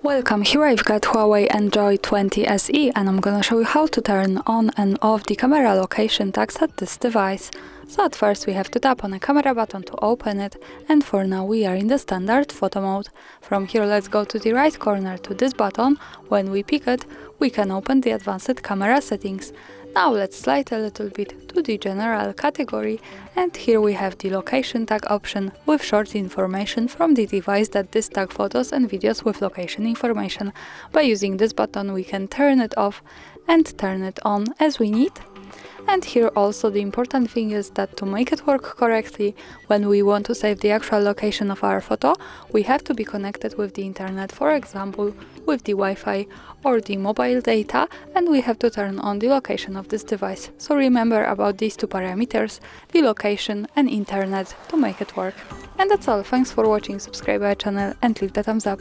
Welcome, here I've got HUAWEI Enjoy 20 SE and I'm gonna show you how to turn on and off the camera location tags at this device. So at first we have to tap on the camera button to open it, and for now we are in the standard photo mode. From here let's go to the right corner to this button. When we pick it, we can open the advanced camera settings. Now let's slide a little bit to the general category, and here we have the location tag option with short information from the device that this tag photos and videos with location information. By using this button we can turn it off and turn it on as we need. And here also the important thing is that to make it work correctly, when we want to save the actual location of our photo, we have to be connected with the internet, for example with the Wi-Fi or the mobile data, and we have to turn on the location of this device. So remember about these two parameters, the location and internet, to make it work. And that's all, thanks for watching, subscribe our channel and leave the thumbs up.